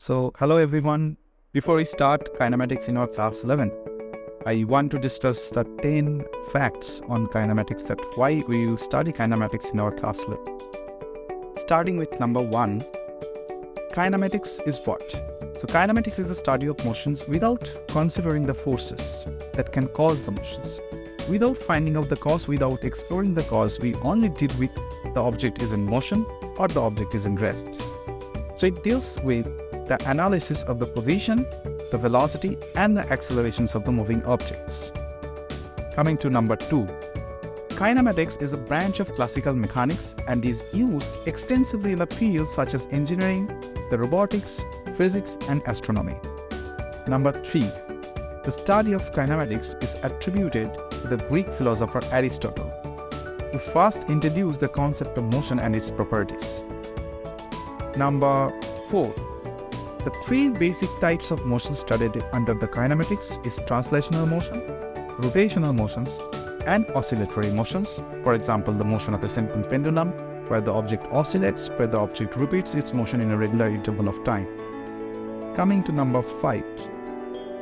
So, hello everyone. Before we start kinematics in our class 11, I want to discuss the 10 facts on kinematics, that why we will study kinematics in our class 11. Starting with number 1, kinematics is what? So, kinematics is the study of motions without considering the forces that can cause the motions. Without finding out the cause, without exploring the cause, we only deal with the object is in motion or the object is in rest. So, it deals with the analysis of the position, the velocity, and the accelerations of the moving objects. Coming to number 2, kinematics is a branch of classical mechanics and is used extensively in the fields such as engineering, the robotics, physics, and astronomy. Number 3, the study of kinematics is attributed to the Greek philosopher Aristotle, who first introduced the concept of motion and its properties. Number 4, the 3 basic types of motion studied under the kinematics is translational motion, rotational motions, and oscillatory motions. For example, the motion of a simple pendulum, where the object oscillates, where the object repeats its motion in a regular interval of time. Coming to number 5,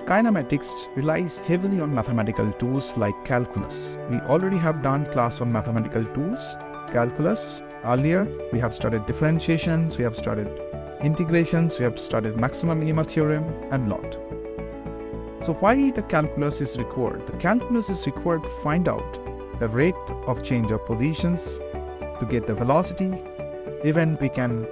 kinematics relies heavily on mathematical tools like calculus. We already have done class on mathematical tools, calculus. Earlier, we have studied differentiations, we have studied integrations, we have studied maximum minima theorem, and lot. So why the calculus is required? The calculus is required to find out the rate of change of positions, to get the velocity. Even we can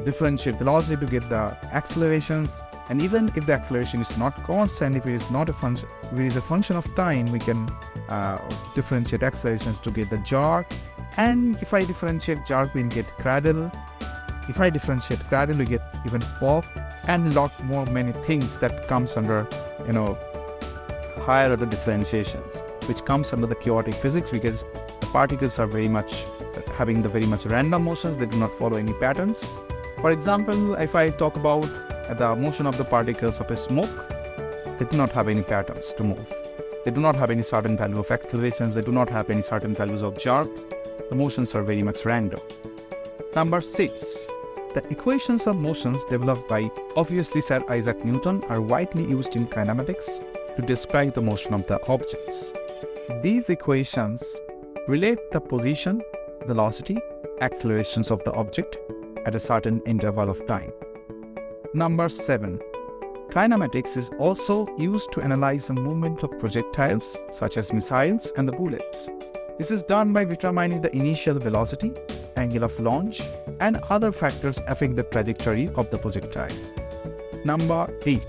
differentiate velocity to get the accelerations, and even if the acceleration is not constant, if it is not a function, if it is a function of time, we can differentiate accelerations to get the jerk. And if I differentiate jerk, we get cradle. If I differentiate cradle, we get even pop, and lot more many things that comes under, higher order differentiations, which comes under the chaotic physics, because the particles are very much having the very much random motions. They do not follow any patterns. For example, if I talk about the motion of the particles of a smoke, they do not have any patterns to move. They do not have any certain value of accelerations. They do not have any certain values of jerk. The motions are very much random. Number 6. The equations of motions developed by obviously Sir Isaac Newton are widely used in kinematics to describe the motion of the objects. These equations relate the position, velocity, accelerations of the object at a certain interval of time. Number 7. Kinematics is also used to analyze the movement of projectiles such as missiles and the bullets. This is done by determining the initial velocity, angle of launch, and other factors affect the trajectory of the projectile. Number 8.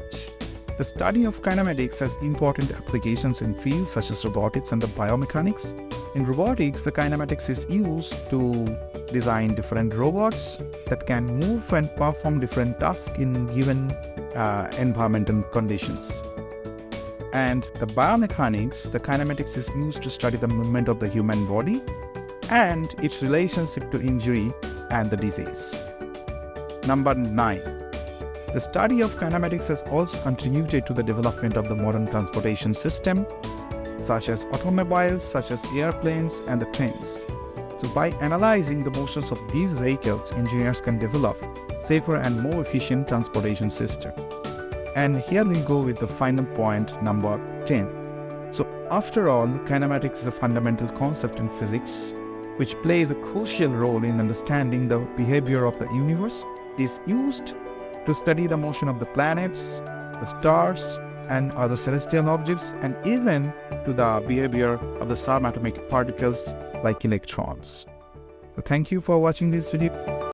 The study of kinematics has important applications in fields such as robotics and the biomechanics. In robotics, the kinematics is used to design different robots that can move and perform different tasks in given environmental conditions. And the biomechanics, the kinematics is used to study the movement of the human body and its relationship to injury and the disease. Number 9. The study of kinematics has also contributed to the development of the modern transportation system, such as automobiles, such as airplanes, and the trains. So by analyzing the motions of these vehicles, engineers can develop safer and more efficient transportation system. And here we go with the final point, number 10. So after all, kinematics is a fundamental concept in physics, which plays a crucial role in understanding the behavior of the universe. It is used to study the motion of the planets, the stars, and other celestial objects, and even to the behavior of the subatomic particles like electrons. So thank you for watching this video.